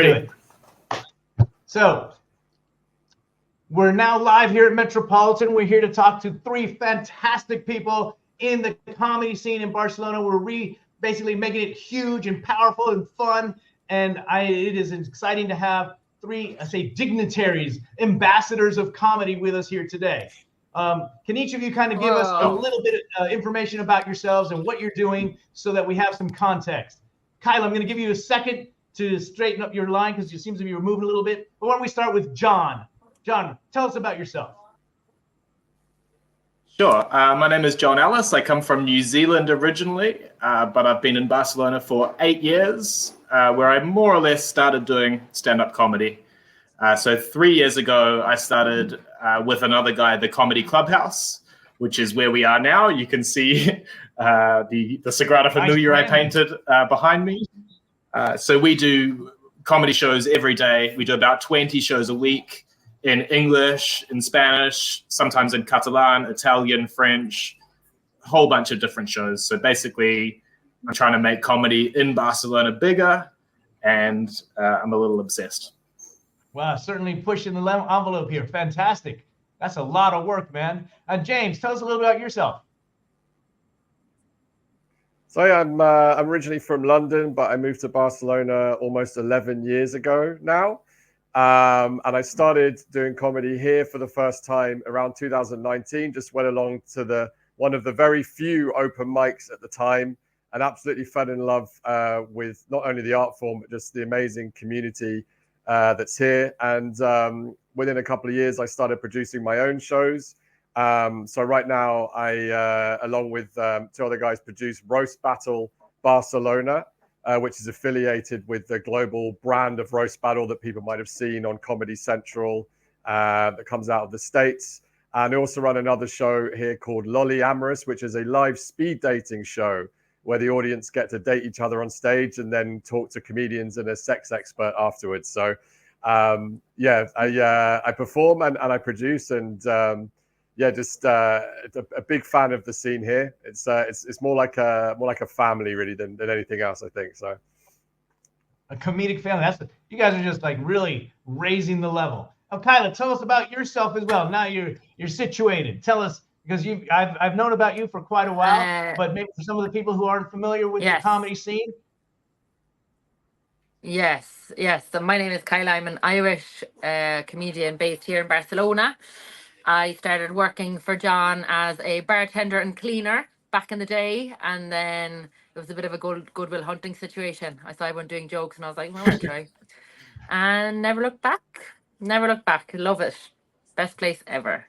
Do it. So we're now live here at Metropolitan. We're here to talk to three fantastic people in the comedy scene in Barcelona. We're basically making it huge and powerful and fun. And it is exciting to have three, dignitaries, ambassadors of comedy with us here today. Can each of you kind of give us a little bit of information about yourselves and what you're doing so that we have some context? Kyla, I'm going to give you a second to straighten up your line because it seems to be moving a little bit. But why don't we start with John? John, tell us about yourself. Sure. My name is John Allis. I come from New Zealand originally, but I've been in Barcelona for 8 years, where I more or less started doing stand-up comedy. So 3 years ago, I started with another guy, the Comedy Clubhouse, which is where we are now. You can see the Sagrada Familia I painted behind me. So we do comedy shows every day. We do about 20 shows a week in English, in Spanish, sometimes in Catalan, Italian, French, a whole bunch of different shows. So basically, I'm trying to make comedy in Barcelona bigger, and I'm a little obsessed. Wow, certainly pushing the envelope here. Fantastic. That's a lot of work, man. James, tell us a little bit about yourself. So I'm originally from London, but I moved to Barcelona almost 11 years ago now. And I started doing comedy here for the first time around 2019, just went along to one of the very few open mics at the time and absolutely fell in love with not only the art form, but just the amazing community that's here. And within a couple of years, I started producing my own shows. So right now, I, along with two other guys, produce Roast Battle Barcelona, which is affiliated with the global brand of Roast Battle that people might have seen on Comedy Central that comes out of the States. And I also run another show here called Lolly Amorous, which is a live speed dating show where the audience get to date each other on stage and then talk to comedians and a sex expert afterwards. So I perform and I produce and just a big fan of the scene here. It's more like a family really than anything else, I think. So a comedic family. You guys are just like really raising the level. Oh, Kyla, tell us about yourself as well. Now you're situated. Tell us, because I've known about you for quite a while, but maybe for some of the people who aren't familiar with the comedy scene. Yes. So my name is Kyla. I'm an Irish comedian based here in Barcelona. I started working for John as a bartender and cleaner back in the day, and then it was a bit of a goodwill hunting situation. I started doing jokes, and I was like, well, I'll try. And never looked back. Love it. Best place ever.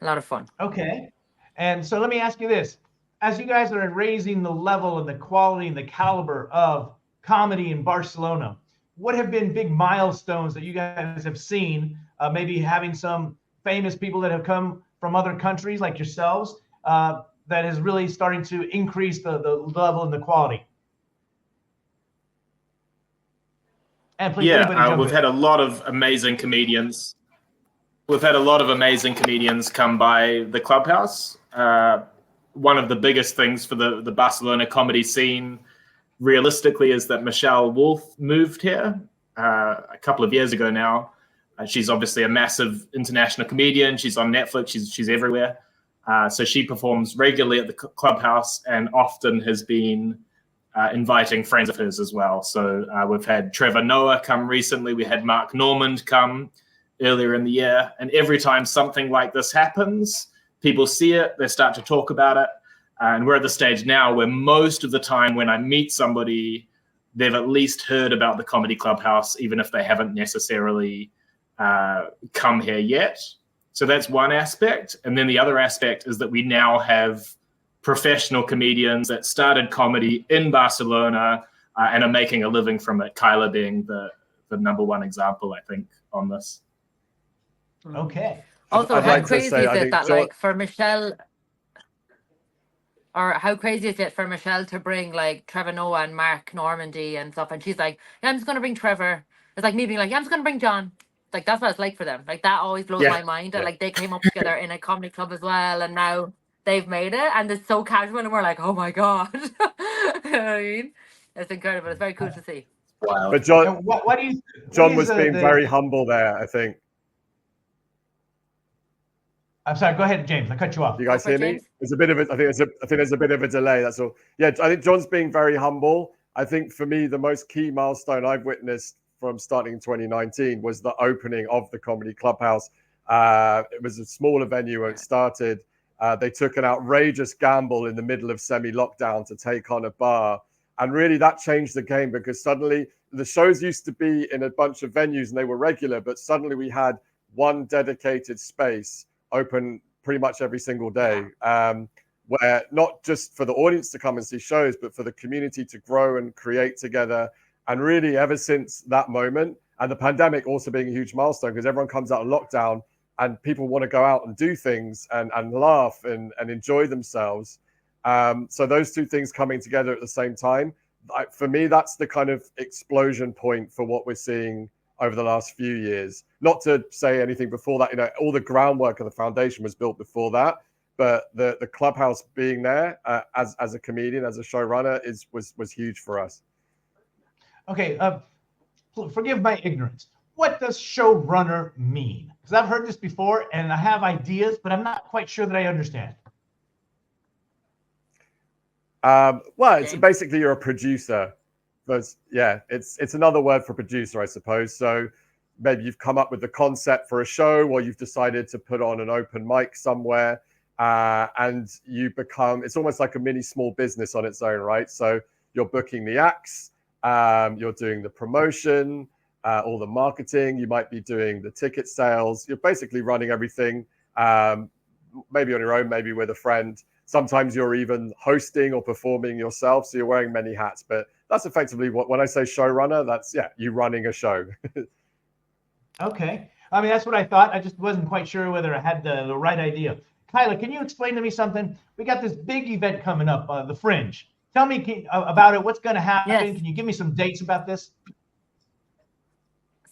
A lot of fun. Okay. And so let me ask you this. As you guys are raising the level and the quality and the caliber of comedy in Barcelona, what have been big milestones that you guys have seen, maybe having some famous people that have come from other countries like yourselves, that is really starting to increase the level and the quality? And please, we've had a lot of amazing comedians. We've had a lot of amazing comedians come by the Clubhouse. One of the biggest things for the Barcelona comedy scene, realistically, is that Michelle Wolf moved here a couple of years ago now. She's obviously a massive international comedian. She's on Netflix. She's everywhere. So she performs regularly at the Clubhouse and often has been inviting friends of hers as well. So we've had Trevor Noah come recently. We had Mark Normand come earlier in the year. And every time something like this happens, people see it, they start to talk about it. And we're at the stage now where most of the time when I meet somebody, they've at least heard about the Comedy Clubhouse, even if they haven't necessarily come here yet. So that's one aspect. And then the other aspect is that we now have professional comedians that started comedy in Barcelona and are making a living from it. Kyla being the number one example, I think, on this. Okay. Also, how crazy is it that, like, for Michelle, or how crazy is it for Michelle to bring like Trevor Noah and Mark Normandy and stuff, and she's like, yeah, I'm just gonna bring Trevor. It's like me being like, yeah, I'm just gonna bring John. Like, that's what it's like for them. Like, that always blows my mind. And like, they came up together in a comedy club as well, and now they've made it, and it's so casual, and we're like, oh my god. You know what I mean? It's incredible. It's very cool to see. Wow. But John, And what do you? John was being very humble there, I think. I'm sorry. Go ahead, James. I cut you off. Do you guys hear me? James? There's a bit of it. I think there's a bit of a delay. That's all. Yeah, I think John's being very humble. I think for me, the most key milestone I've witnessed from starting in 2019 was the opening of the Comedy Clubhouse. It was a smaller venue when it started. They took an outrageous gamble in the middle of semi-lockdown to take on a bar. And really that changed the game, because suddenly the shows used to be in a bunch of venues and they were regular, but suddenly we had one dedicated space open pretty much every single day, where not just for the audience to come and see shows, but for the community to grow and create together. And really ever since that moment, and the pandemic also being a huge milestone, because everyone comes out of lockdown and people want to go out and do things and laugh and enjoy themselves. So those two things coming together at the same time, for me, that's the kind of explosion point for what we're seeing over the last few years. Not to say anything before that, you know, all the groundwork of the foundation was built before that, but the clubhouse being there as a comedian, as a showrunner, was huge for us. Okay, forgive my ignorance. What does showrunner mean? Because I've heard this before and I have ideas, but I'm not quite sure that I understand. Well, it's basically you're a producer. But yeah, it's another word for producer, I suppose. So maybe you've come up with the concept for a show, or you've decided to put on an open mic somewhere, and you become, it's almost like a mini small business on its own, right? So you're booking the acts, you're doing the promotion, all the marketing, you might be doing the ticket sales. You're basically running everything, maybe on your own, maybe with a friend. Sometimes you're even hosting or performing yourself. So you're wearing many hats, but that's effectively what, when I say showrunner, that's, yeah, you running a show. Okay. I mean, that's what I thought. I just wasn't quite sure whether I had the right idea. Kyla, can you explain to me something? We got this big event coming up, the Fringe. Tell me about it. What's going to happen? Yes. Can you give me some dates about this?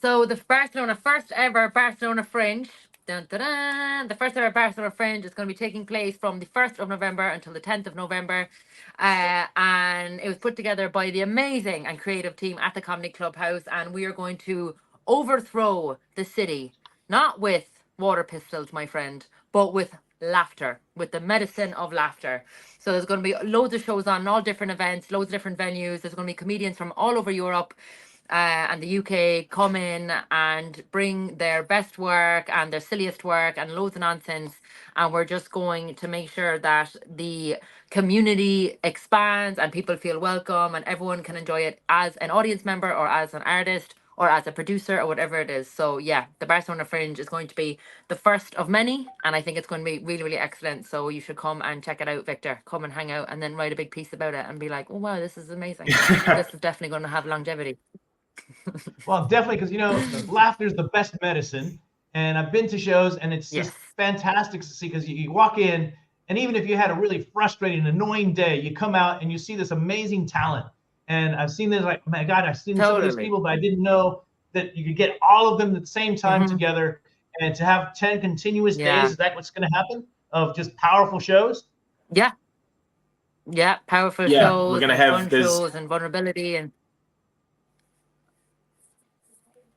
So the first ever Barcelona Fringe, the first ever Barcelona Fringe is going to be taking place from the 1st of November until the 10th of November. And it was put together by the amazing and creative team at the Comedy Clubhouse. And we are going to overthrow the city, not with water pistols, my friend, but with laughter, with the medicine of laughter. So there's going to be loads of shows on all different events, loads of different venues. There's going to be comedians from all over Europe and the UK come in and bring their best work and their silliest work and loads of nonsense. And we're just going to make sure that the community expands and people feel welcome and everyone can enjoy it as an audience member or as an artist or as a producer or whatever it is. So yeah, the Barcelona Fringe is going to be the first of many, and I think it's going to be really, really excellent. So you should come and check it out, Victor. Come and hang out and then write a big piece about it and be like, oh wow, this is amazing. This is definitely going to have longevity. Well, definitely, because, you know, laughter is the best medicine. And I've been to shows, and it's just fantastic to see, because you walk in, and even if you had a really frustrating, annoying day, you come out and you see this amazing talent. And I've seen this, like, oh my God, I've seen some of these people, but I didn't know that you could get all of them at the same time together. And to have 10 continuous days, is that what's going to happen, of just powerful shows? Yeah. Yeah, powerful Yeah, shows, we're gonna and have fun shows and vulnerability and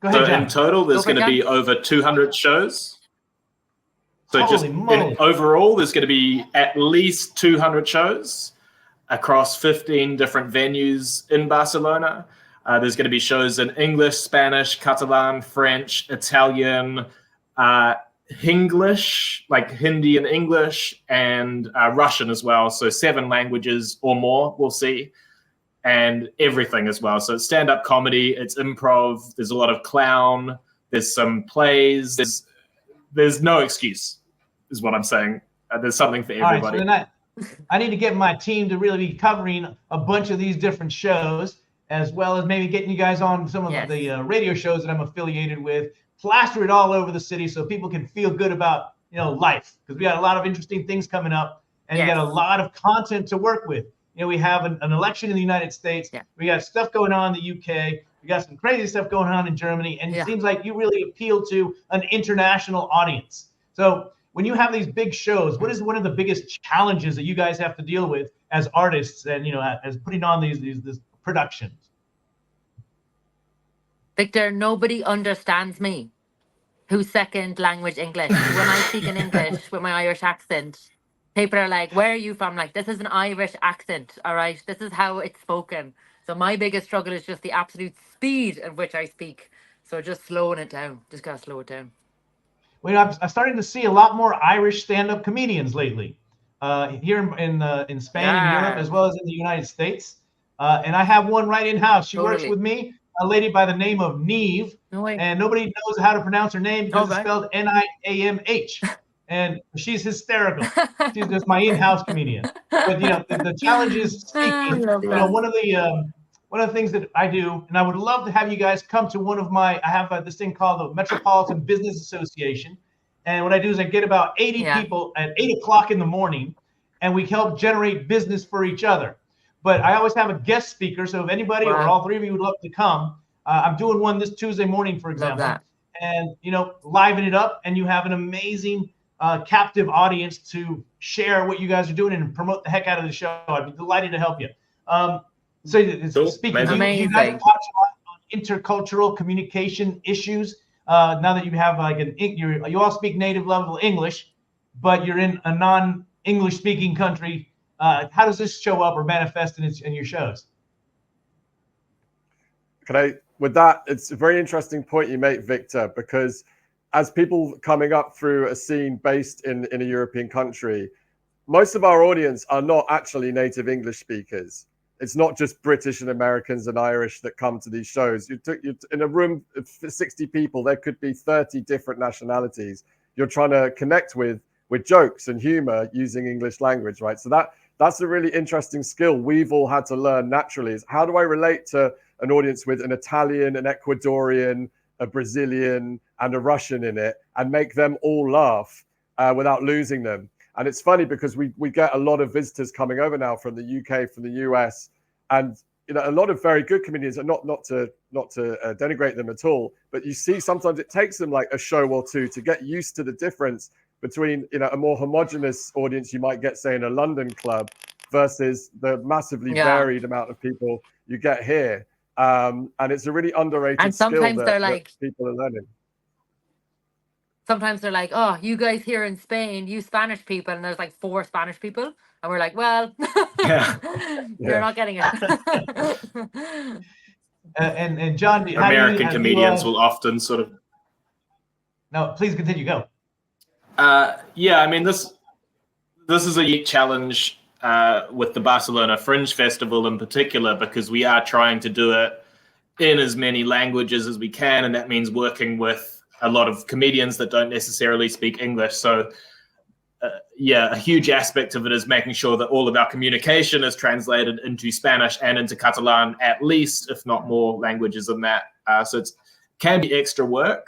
Go ahead, so John. in total, there's going to be over 200 shows. So Holy just moly. overall, there's going to be at least 200 shows across 15 different venues in Barcelona. There's going to be shows in English, Spanish, Catalan, French, Italian, Hinglish, like Hindi and English, and Russian as well. So 7 languages or more we'll see. And everything as well. So it's stand-up comedy, it's improv, there's a lot of clown, there's some plays, there's no excuse, is what I'm saying. There's something for everybody. All right, so then I need to get my team to really be covering a bunch of these different shows, as well as maybe getting you guys on some of the radio shows that I'm affiliated with, plaster it all over the city so people can feel good about, you know, life, because we got a lot of interesting things coming up, and you got a lot of content to work with. You know, we have an election in the United States. Yeah. We got stuff going on in the UK. We got some crazy stuff going on in Germany. And it seems like you really appeal to an international audience. So when you have these big shows, what is one of the biggest challenges that you guys have to deal with as artists and, you know, as putting on these productions? Victor, nobody understands me who's second language English. So when I speak in English with my Irish accent, people are like, where are you from? Like, this is an Irish accent, all right? This is how it's spoken. So my biggest struggle is just the absolute speed at which I speak. So just slowing it down. Just gotta slow it down. Well, I'm starting to see a lot more Irish stand-up comedians lately, here in Spain and Europe, Yeah, as well as in the United States. And I have one right in house. She works totally. with me, a lady by the name of Neve, No way. and nobody knows how to pronounce her name because it's Okay. spelled Niamh, and she's hysterical. She's just my in-house comedian. But the challenge is I speaking. love that. One of the things that I do, and I would love to have you guys come to one of my, I have this thing called the Metropolitan Business Association. And what I do is I get about 80 Yeah. people at 8 o'clock in the morning, and we help generate business for each other. But I always have a guest speaker. So if anybody or Wow. all three of you would love to come, I'm doing one this Tuesday morning, for Love example, that. and, liven it up, and you have an amazing captive audience to share what you guys are doing and promote the heck out of the show. I'd be delighted to help you. So it's Cool. speaking, do Amazing. you guys Amazing. touch on intercultural communication issues? Now that you have you all speak native level English, but you're in a non-English speaking country. How does this show up or manifest in your shows? With that, it's a very interesting point you make, Victor, because as people coming up through a scene based in a European country, most of our audience are not actually native English speakers. It's not just British and Americans and Irish that come to these shows. You're in a room of 60 people, there could be 30 different nationalities. You're trying to connect with jokes and humor using English language, right? So that's a really interesting skill we've all had to learn naturally, is how do I relate to an audience with an Italian, an Ecuadorian, a Brazilian, and a Russian in it, and make them all laugh without losing them. And it's funny because we get a lot of visitors coming over now from the UK, from the US, and a lot of very good comedians. And not to denigrate them at all, but you see sometimes it takes them like a show or two to get used to the difference between a more homogenous audience you might get, say, in a London club, versus the massively varied amount of people you get here. And it's a really underrated And skill sometimes they're that like, people are learning. sometimes they're like, oh, you guys here in Spain, you Spanish people, and there's like 4 Spanish people, and we're like, well, you're not getting it. And John, American comedians will often sort of. No, please continue. Go. Yeah, I mean this is a unique challenge with the Barcelona Fringe Festival in particular, because we are trying to do it in as many languages as we can, and that means working with a lot of comedians that don't necessarily speak English. So a huge aspect of it is making sure that all of our communication is translated into Spanish and into Catalan, at least, if not more languages than that. So it can be extra work,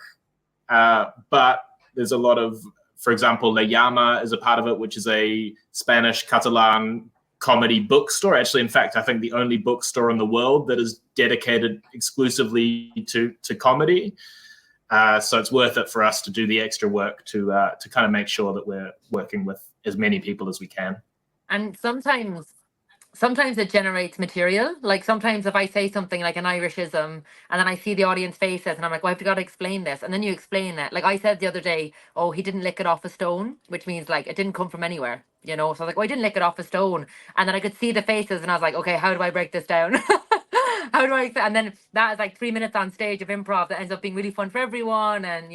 but there's a lot of, for example, La Llama is a part of it, which is a Spanish Catalan comedy bookstore. Actually, in fact, I think the only bookstore in the world that is dedicated exclusively to comedy. So it's worth it for us to do the extra work to kind of make sure that we're working with as many people as we can. And sometimes it generates material. Like sometimes if I say something like an Irishism and then I see the audience faces and I'm like, well, I've got to explain this. And then you explain it. Like I said the other day, oh, he didn't lick it off a stone, which means like it didn't come from anywhere, So I was like, oh, I didn't lick it off a stone. And then I could see the faces and I was like, okay, how do I break this down? How do I? And then that is like 3 minutes on stage of improv that ends up being really fun for everyone. And,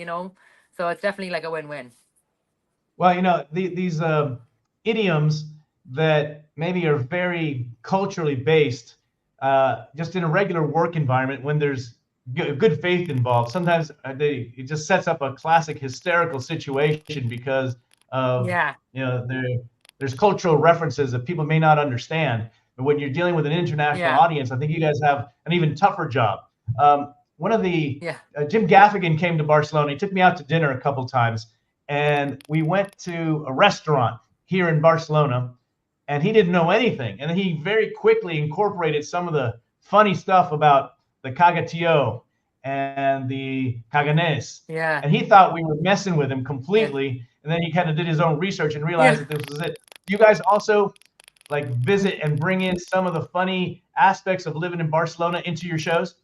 so it's definitely like a win-win. Well, these idioms that maybe are very culturally based, just in a regular work environment, when there's good faith involved, sometimes it just sets up a classic hysterical situation because of, there's cultural references that people may not understand. But when you're dealing with an international audience, I think you guys have an even tougher job. One of the Jim Gaffigan came to Barcelona. He took me out to dinner a couple times, and we went to a restaurant here in Barcelona, and he didn't know anything. And he very quickly incorporated some of the funny stuff about the cagatio and the caganes. Yeah. And he thought we were messing with him completely. Yeah. And then he kind of did his own research and realized that this was it. You guys also like visit and bring in some of the funny aspects of living in Barcelona into your shows?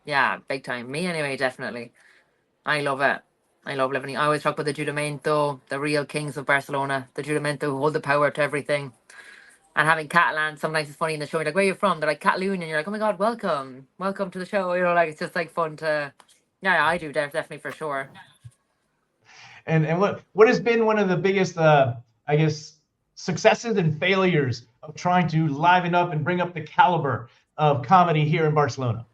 Yeah, big time. Me anyway, definitely. I love it. I love living. I always talk about the Judimento, the real kings of Barcelona, the Judimento who hold the power to everything. And having Catalan, sometimes it's funny in the show, you're like, where are you from? They're like, Catalan, and you're like, oh my God, welcome. Welcome to the show. You know, like, it's just like fun to, yeah, I do, definitely for sure. And what has been one of the biggest, I guess, successes and failures of trying to liven up and bring up the caliber of comedy here in Barcelona?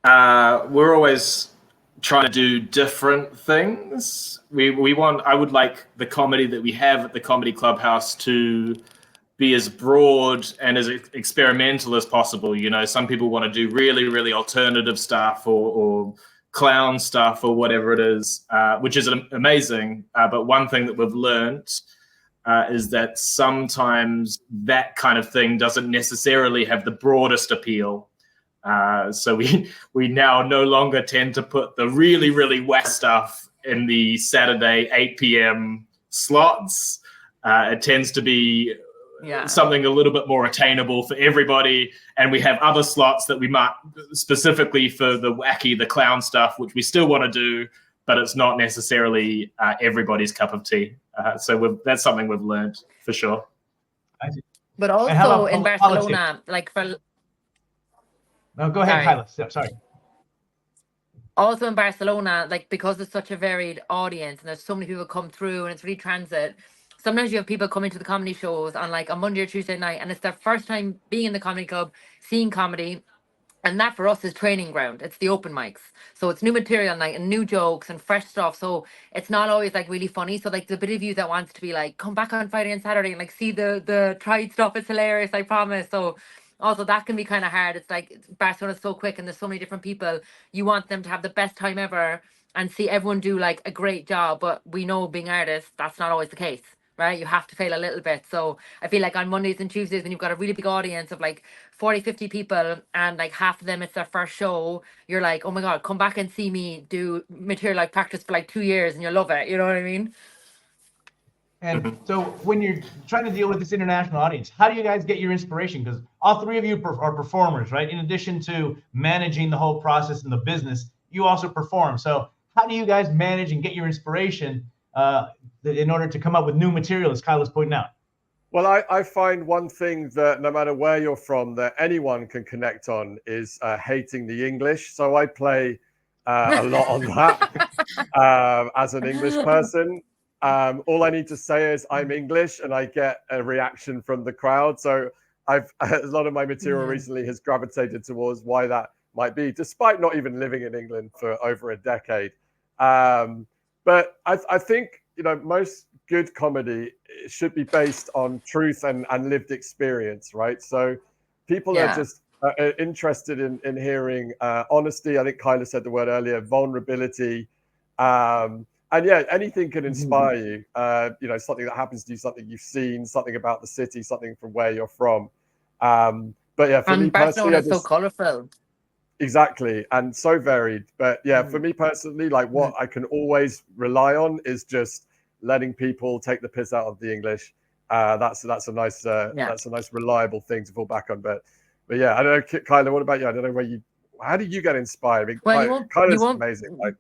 We're always trying to do different things. I would like the comedy that we have at the Comedy Clubhouse to be as broad and as experimental as possible. You know, some people want to do really, really alternative stuff or clown stuff or whatever it is, which is amazing. But one thing that we've learned is that sometimes that kind of thing doesn't necessarily have the broadest appeal. So we now no longer tend to put the really, really whack stuff in the Saturday 8 p.m. slots. It tends to be something a little bit more attainable for everybody. And we have other slots that we might specifically for the wacky, the clown stuff, which we still want to do, but it's not necessarily everybody's cup of tea. So that's something we've learned for sure. But also in Barcelona, like for... No, go ahead, Kyla. Sorry. Also in Barcelona, like because it's such a varied audience and there's so many people come through and it's really transit, sometimes you have people coming to the comedy shows on like a Monday or Tuesday night and it's their first time being in the comedy club, seeing comedy. And that for us is training ground. It's the open mics. So it's new material night and new jokes and fresh stuff. So it's not always like really funny. So like the bit of you that wants to be like, come back on Friday and Saturday and like see the tried stuff. It's hilarious, I promise. So also that can be kind of hard. It's like Barcelona's so quick and there's so many different people. You want them to have the best time ever and see everyone do like a great job. But we know being artists, that's not always the case. Right? You have to fail a little bit. So I feel like on Mondays and Tuesdays when you've got a really big audience of like 40, 50 people and like half of them it's their first show, you're like, oh my God, come back and see me do material like practice for like 2 years and you'll love it. You know what I mean? And so when you're trying to deal with this international audience, how do you guys get your inspiration? Because all three of you are performers, right? In addition to managing the whole process and the business, you also perform. So how do you guys manage and get your inspiration in order to come up with new material, as Kyla's pointing out? Well, I find one thing that no matter where you're from, that anyone can connect on is hating the English. So I play a lot on that as an English person. All I need to say is I'm English and I get a reaction from the crowd. So a lot of my material recently has gravitated towards why that might be, despite not even living in England for over a decade. But I think, you know, most good comedy should be based on truth and lived experience, right? So people are just interested in hearing honesty. I think Kyla said the word earlier, vulnerability. And yeah, anything can inspire you. You know, something that happens to you, something you've seen, something about the city, something from where you're from. But yeah, for me personally, Barcelona is so colorful. Exactly, and so varied. But yeah, for me personally, like what I can always rely on is just letting people take the piss out of the English. That's a nice reliable thing to fall back on. But yeah, I don't know, Kyla, what about you? I don't know how do you get inspired? I mean, Kyla's amazing. Like,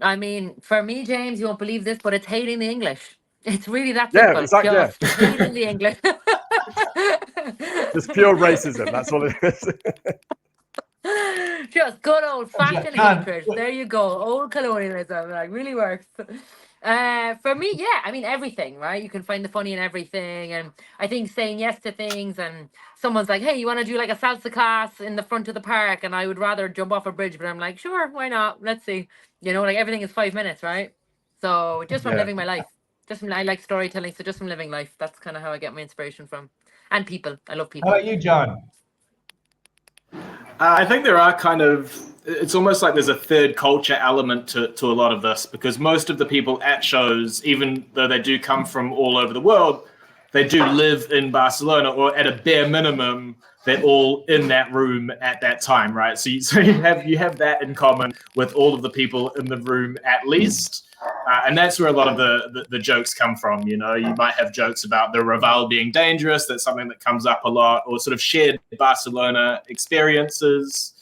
I mean, for me, James, you won't believe this, but it's hating the English. It's really that simple. Yeah, exactly. Just hating the English. Just pure racism. That's all it is. Just good old fashioned hatred. There you go. Old colonialism. Like really works. For me, yeah, I mean everything, right? You can find the funny in everything. And I think saying yes to things and someone's like, hey, you want to do like a salsa class in the front of the park? And I would rather jump off a bridge, but I'm like, sure, why not? Let's see. You know, like everything is 5 minutes, right? So just from living my life. I like storytelling, so just from living life. That's kind of how I get my inspiration from. And people. I love people. How about you, John? I think there are it's almost like there's a third culture element to a lot of this, because most of the people at shows, even though they do come from all over the world, they do live in Barcelona, or at a bare minimum, they're all in that room at that time, right? So you have that in common with all of the people in the room at least. And that's where a lot of the jokes come from. You know, you might have jokes about the Raval being dangerous. That's something that comes up a lot, or sort of shared Barcelona experiences.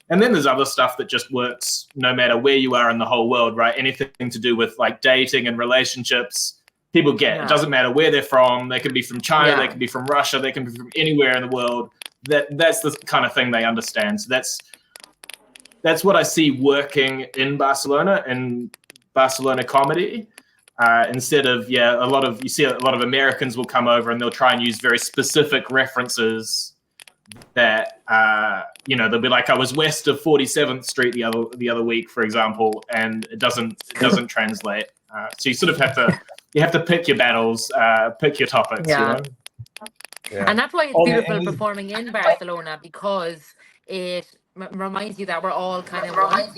And then there's other stuff that just works no matter where you are in the whole world, right? Anything to do with like dating and relationships, people get. It doesn't matter where they're from. They can be from China, they can be from Russia, they can be from anywhere in the world. That's the kind of thing they understand. So that's what I see working in Barcelona and Barcelona comedy. Instead of you see a lot of Americans will come over and they'll try and use very specific references that they'll be like, I was west of 47th Street the other week, for example, and it doesn't translate. So you sort of have to pick your battles, pick your topics. Yeah. You know? Yeah. And that's why it's beautiful performing in Barcelona, because it reminds you that we're all kind of one.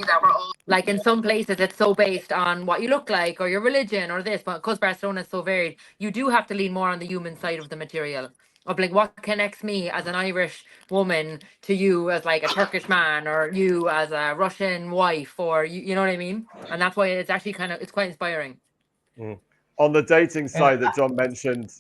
Like in some places it's so based on what you look like or your religion or this, but because Barcelona is so varied, you do have to lean more on the human side of the material, of like what connects me as an Irish woman to you as like a Turkish man, or you as a Russian wife, or you know what I mean? And that's why it's actually it's quite inspiring. On the dating side that John mentioned,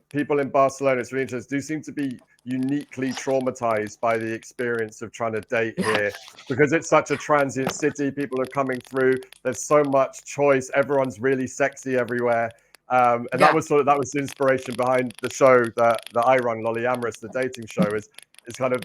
people in Barcelona, it's really interesting, do seem to be uniquely traumatized by the experience of trying to date here, because it's such a transient city. People are coming through. There's so much choice. Everyone's really sexy everywhere. And that was the inspiration behind the show that I run, Lolly Amorous, the dating show, is kind of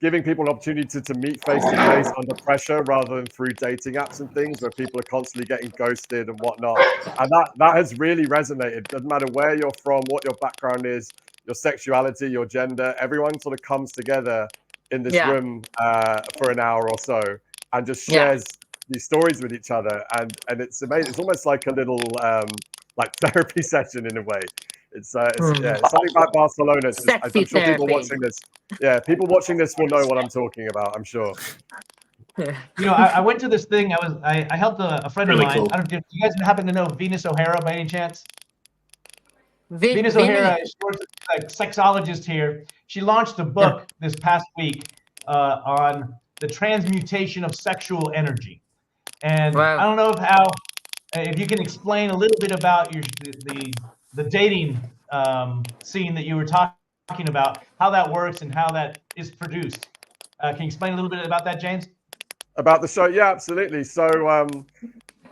giving people an opportunity to meet face to face under pressure, rather than through dating apps and things where people are constantly getting ghosted and whatnot. And that has really resonated. Doesn't matter where you're from, what your background is, your sexuality, your gender, everyone sort of comes together in this room for an hour or so and just shares these stories with each other. And it's amazing. It's almost like a little like therapy session in a way. It's something about Barcelona. I'm sure people watching this, people watching this will know what I'm talking about, I'm sure. You know, I went to this thing. I helped a friend of mine. Cool. I don't know if you guys happen to know Venus O'Hara by any chance? Venus O'Hara, she's a sexologist here. She launched a book this past week on the transmutation of sexual energy. And I don't know if you can explain a little bit about the dating scene that you were talking about, how that works and how that is produced. Can you explain a little bit about that, James? About the show? Yeah, absolutely. So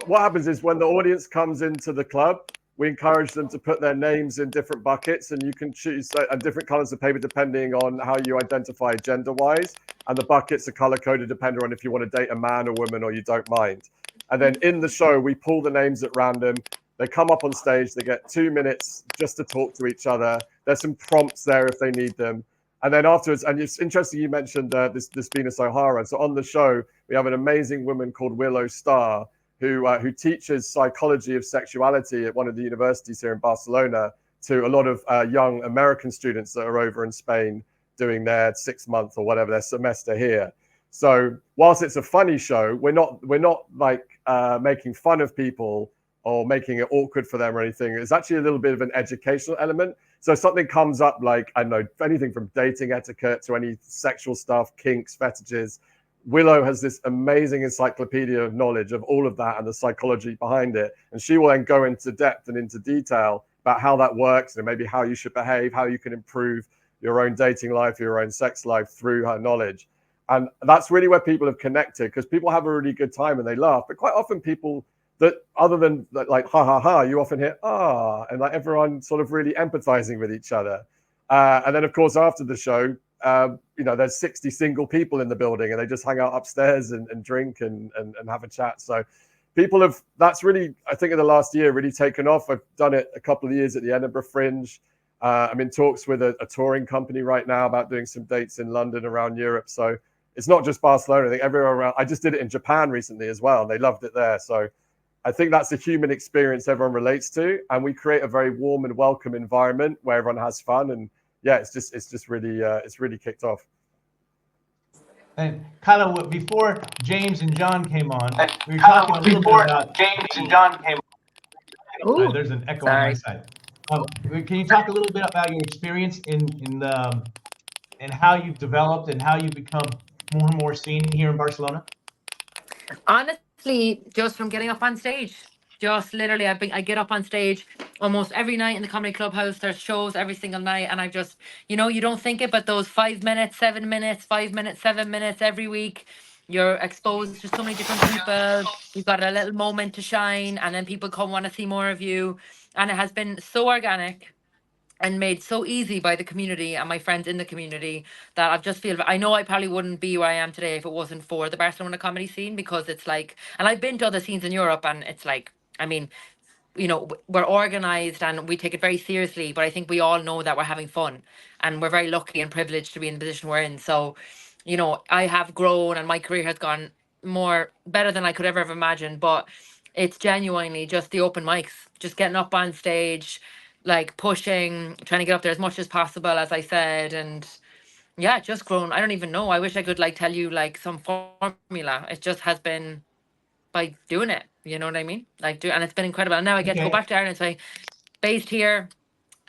what happens is when the audience comes into the club, we encourage them to put their names in different buckets, and you can choose different colors of paper depending on how you identify gender-wise. And the buckets are color-coded depending on if you want to date a man or woman or you don't mind. And then in the show, we pull the names at random. They come up on stage. They get 2 minutes just to talk to each other. There's some prompts there if they need them. And then afterwards, and it's interesting you mentioned this Venus O'Hara. So on the show, we have an amazing woman called Willow Starr, who teaches psychology of sexuality at one of the universities here in Barcelona to a lot of young American students that are over in Spain doing their 6 month or whatever, their semester here. So whilst it's a funny show, we're not like making fun of people or making it awkward for them or anything. It's actually a little bit of an educational element. So something comes up like, I don't know, anything from dating etiquette to any sexual stuff, kinks, fetishes. Willow has this amazing encyclopedia of knowledge of all of that and the psychology behind it. And she will then go into depth and into detail about how that works and maybe how you should behave, how you can improve your own dating life, your own sex life through her knowledge. And that's really where people have connected, because people have a really good time and they laugh. But quite often people that, other than like, ha, ha, ha, you often hear, and like everyone sort of really empathizing with each other. And then, of course, after the show, there's 60 single people in the building and they just hang out upstairs and drink and have a chat. So that's really, I think in the last year, really taken off. I've done it a couple of years at the Edinburgh Fringe. I'm in talks with a touring company right now about doing some dates in London, around Europe. So it's not just Barcelona, I think everywhere around. I just did it in Japan recently as well, and they loved it there. So I think that's a human experience everyone relates to, and we create a very warm and welcome environment where everyone has fun. And yeah, it's just really kicked off. And Kyla, before James and John came on, we were talking a little bit about James and John came on. There's an echo on my side. Can you talk a little bit about your experience in how you've developed and how you've become more and more seen here in Barcelona? Honestly, just from getting up on stage, just literally, I get up on stage almost every night in the Comedy Clubhouse. There's shows every single night, and I just, you know, you don't think it, but those 5 minutes, 7 minutes, 5 minutes, 7 minutes every week, you're exposed to so many different people. You've got a little moment to shine, and then people come want to see more of you. And it has been so organic and made so easy by the community and my friends in the community that I just feel, I know I probably wouldn't be where I am today if it wasn't for the Barcelona comedy scene, because it's like, and I've been to other scenes in Europe, and it's like, I mean, you know, we're organized and we take it very seriously, but I think we all know that we're having fun, and we're very lucky and privileged to be in the position we're in. So, you know, I have grown and my career has gone better than I could ever have imagined, but it's genuinely just the open mics, just getting up on stage, like pushing, trying to get up there as much as possible, as I said. And yeah, just grown. I don't even know. I wish I could like tell you like some formula. It just has been by doing it. You know what I mean? Like and it's been incredible. And now I get to go back to Ireland. So I based here,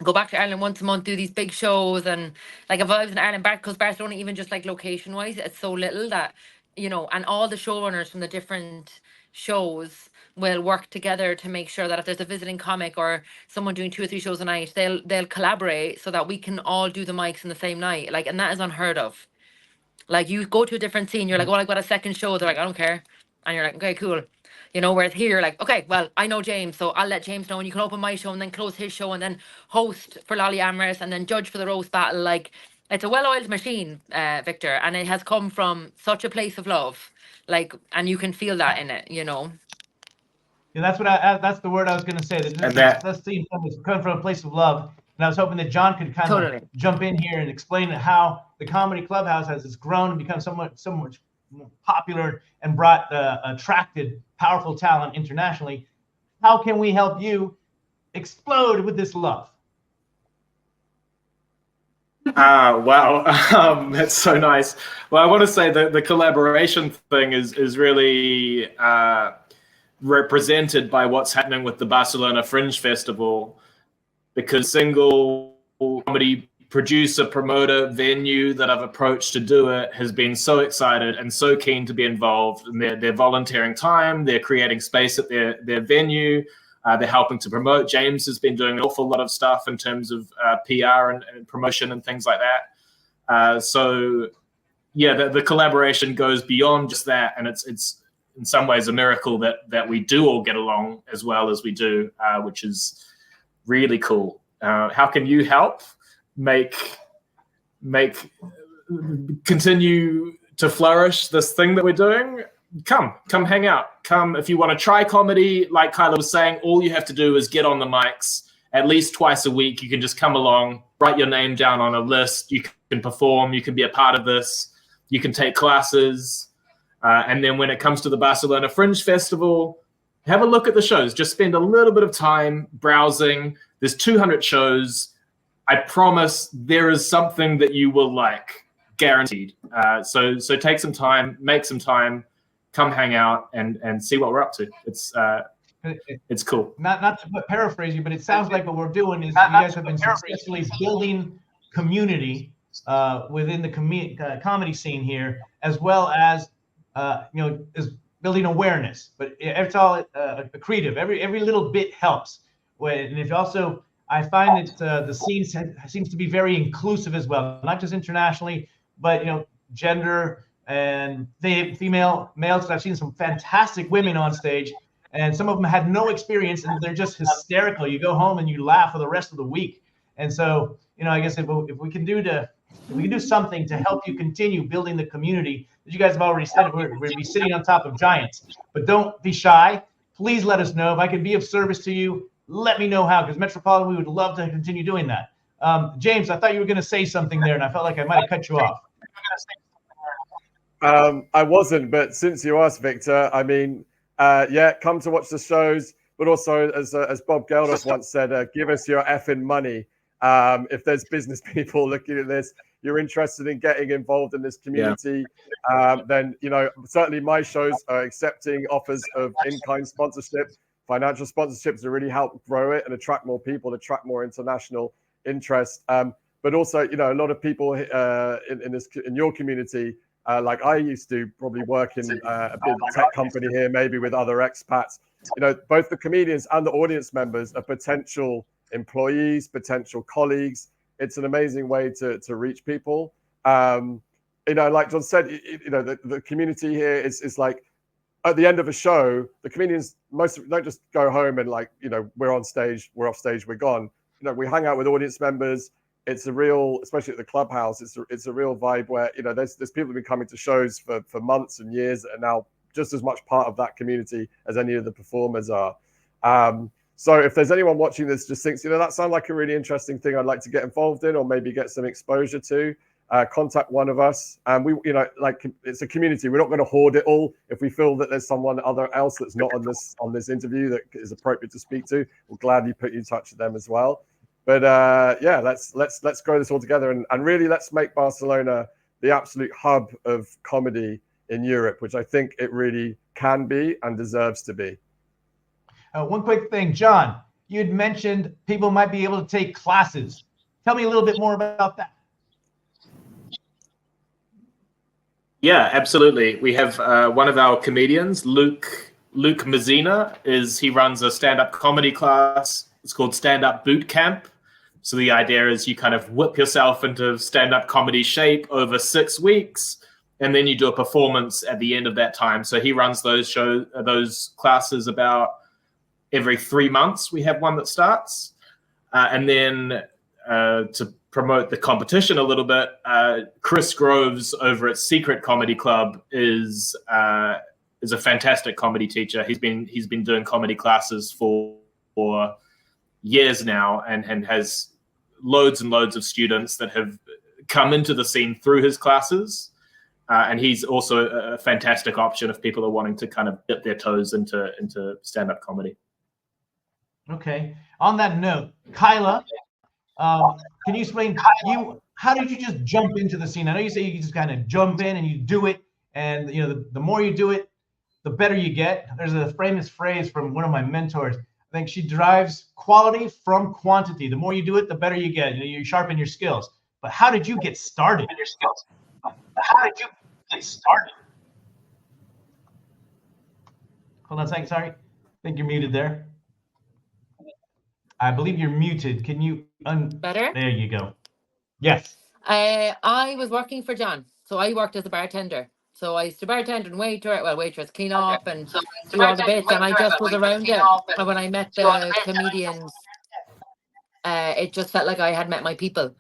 go back to Ireland once a month, do these big shows. And like if I was in Ireland back, because Barcelona, even just like location wise, it's so little that, you know, and all the showrunners from the different shows will work together to make sure that if there's a visiting comic or someone doing 2 or 3 shows a night, they'll collaborate so that we can all do the mics in the same night. Like, and that is unheard of. Like you go to a different scene, you're like, well, I've got a second show. They're like, I don't care. And you're like, okay, cool. You know, whereas here, like, okay, well, I know James, so I'll let James know, and you can open my show and then close his show and then host for Lolly Amorous and then judge for the roast battle. Like, it's a well-oiled machine, Victor, and it has come from such a place of love. Like, and you can feel that in it, you know. Yeah, that's the word I was going to say. That scene coming from a place of love. And I was hoping that John could kind of jump in here and explain how the Comedy Clubhouse has grown and become so much more popular and attracted powerful talent internationally. How can we help you explode with this love? Wow. That's so nice. Well, I want to say that the collaboration thing is really represented by what's happening with the Barcelona Fringe Festival, because single comedy producer, promoter, venue that I've approached to do it has been so excited and so keen to be involved. And they're volunteering time, they're creating space at their venue, they're helping to promote. James has been doing an awful lot of stuff in terms of PR and promotion and things like that. So yeah, the collaboration goes beyond just that, and it's in some ways a miracle that we do all get along as well as we do, which is really cool. How can you help make continue to flourish this thing that we're doing? Come hang out. Come if you want to try comedy. Like Kyla was saying, all you have to do is get on the mics at least twice a week. You can just come along, write your name down on a list. You can perform. You can be a part of this. You can take classes. And then when it comes to the Barcelona Fringe Festival, have a look at the shows. Just spend a little bit of time browsing. There's 200 shows. I promise there is something that you will like, guaranteed. So take some time, make some time, come hang out and see what we're up to. It's cool. Not to paraphrase you, but it sounds like what we're doing is you guys have been successfully building community within the comedy scene here, as well as is building awareness. But it's all accretive. Every little bit helps. And if also, I find that the scene seems to be very inclusive as well, not just internationally, but gender and female, males. I've seen some fantastic women on stage, and some of them had no experience, and they're just hysterical. You go home and you laugh for the rest of the week. And so, I guess if we can do something to help you continue building the community, as you guys have already said, we're be sitting on top of giants. But don't be shy. Please let us know if I can be of service to you. Let me know how, because Metropolitan, we would love to continue doing that. James, I thought you were going to say something there, and I felt like I might have cut you off. I wasn't, but since you asked, Victor, I mean, come to watch the shows, but also, as Bob Geldof once said, give us your effing money. If there's business people looking at this, you're interested in getting involved in this community, then, certainly my shows are accepting offers of in-kind sponsorship, financial sponsorships to really help grow it and attract more people, attract more international interest. But also, a lot of people in your community like I used to probably work in a big tech company here, maybe with other expats. You know, both the comedians and the audience members are potential employees, potential colleagues. It's an amazing way to reach people. You know, like John said, you know, the community here is like, at the end of a show, the comedians don't just go home and like, you know, we're on stage, we're off stage, we're gone. You know, we hang out with audience members. It's a real, especially at the Clubhouse, it's a real vibe where, you know, there's people who've been coming to shows for months and years that are now just as much part of that community as any of the performers are. So if there's anyone watching this just thinks, you know, that sounds like a really interesting thing I'd like to get involved in or maybe get some exposure to, contact one of us. And we, you know, like it's a community. We're not going to hoard it all. If we feel that there's someone else that's not on this interview that is appropriate to speak to, we'll gladly put you in touch with them as well. But yeah, let's grow this all together and really let's make Barcelona the absolute hub of comedy in Europe, which I think it really can be and deserves to be. One quick thing, John, you had mentioned people might be able to take classes. Tell me a little bit more about that. Yeah, absolutely. We have one of our comedians, Luke Mazzina, he runs a stand-up comedy class. It's called Standup Boot Camp. So the idea is you kind of whip yourself into stand-up comedy shape over 6 weeks, and then you do a performance at the end of that time. So he runs those classes about every 3 months. We have one that starts, and then to promote the competition a little bit, Chris Groves over at Secret Comedy Club is a fantastic comedy teacher. He's been doing comedy classes for years now and has loads and loads of students that have come into the scene through his classes. And he's also a fantastic option if people are wanting to kind of dip their toes into stand-up comedy. Okay. On that note, Kyla, can you explain how did you just jump into the scene? I know you say you just kind of jump in and you do it, and you know the more you do it, the better you get. There's a famous phrase from one of my mentors. I think she derives quality from quantity. The more you do it, the better you get. You know, you sharpen your skills. But how did you get started? Hold on a second. Sorry, I think you're muted there. I believe you're muted. Can you Better? There you go. Yes. I was working for John, so I worked as a bartender. So I used to bartend and waitress, clean up and do all the bits, and I just was around it. And when I met the comedians, it just felt like I had met my people.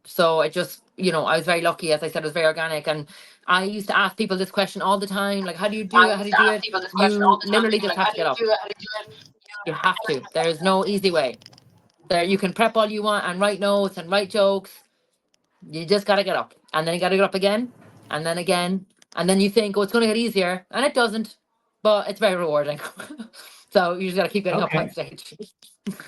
So it just, you know, I was very lucky. As I said, it was very organic. And I used to ask people this question all the time, like, how do you do it? How do you do it? You literally just have to get up. You have to. There's no easy way. There, you can prep all you want and write notes and write jokes. You just got to get up. And then you got to get up again. And then again. And then you think, oh, it's going to get easier. And it doesn't. But it's very rewarding. So you just got to keep getting up on stage.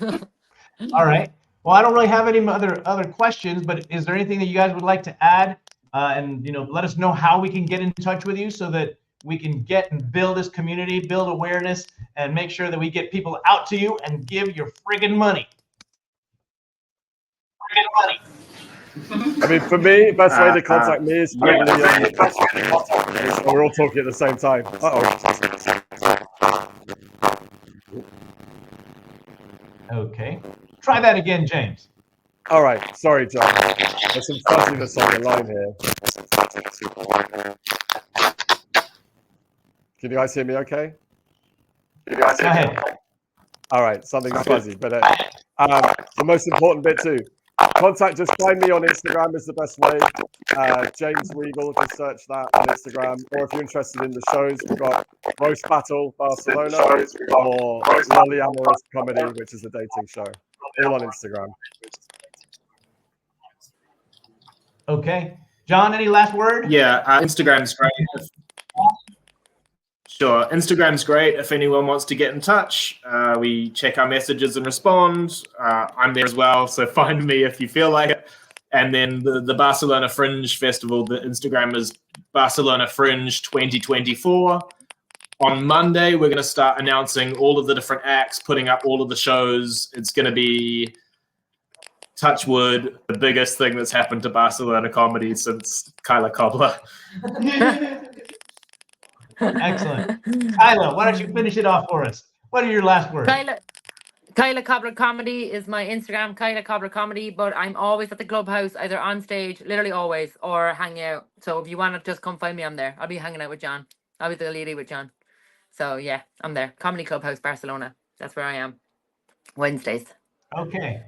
All right. Well, I don't really have any other questions, but is there anything that you guys would like to add? And, you know, let us know how we can get in touch with you so that we can get and build this community, build awareness, and make sure that we get people out to you and give your friggin' money. I mean, for me, best way to contact me is probably we're all talking at the same time. Okay. Try that again, James. All right. Sorry, John. There's some fuzziness on the line here. Can you guys hear me okay? Go ahead. All right. Something's fuzzy. But the most important bit too. Just find me on Instagram is the best way. James Weagle, if you search that on Instagram. Or if you're interested in the shows, we've got Roast Battle Barcelona or Lolly Amorous Comedy, which is a dating show. All on Instagram. Okay. John, any last word? Yeah, Instagram's great. Sure, Instagram's great if anyone wants to get in touch. We check our messages and respond. I'm there as well, so find me if you feel like it. And then the Barcelona Fringe Festival, the Instagram is Barcelona Fringe 2024. On Monday, we're going to start announcing all of the different acts, putting up all of the shows. It's going to be touch wood, the biggest thing that's happened to Barcelona comedy since Kyla Cobbler. Excellent. Kyla, why don't you finish it off for us? What are your last words? Kyla Cobbler Comedy is my Instagram, Kyla Cobbler Comedy, but I'm always at the Clubhouse, either on stage, literally always, or hanging out. So if you want to just come find me, I'm there. I'll be hanging out with John. I'll be the lady with John. So yeah, I'm there. Comedy Clubhouse, Barcelona. That's where I am. Wednesdays. Okay.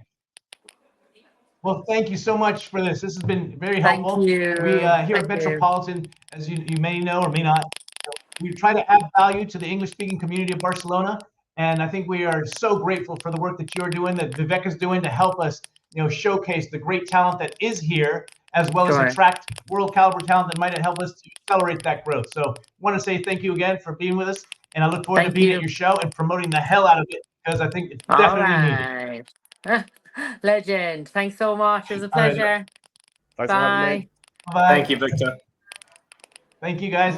Well, thank you so much for this. This has been very helpful. Thank you. We here at Metropolitan, as you may know or may not, we try to add value to the English-speaking community of Barcelona, and I think we are so grateful for the work that you're doing, that Vivek is doing to help us, showcase the great talent that is here, as well as attract world caliber talent that might help us to accelerate that growth. So, I want to say thank you again for being with us, and I look forward to being at your show and promoting the hell out of it, because I think it's definitely needed. Legend. Thanks so much. It was a pleasure. Thanks for having me. Bye. Thank you, Victor. Thank you, guys.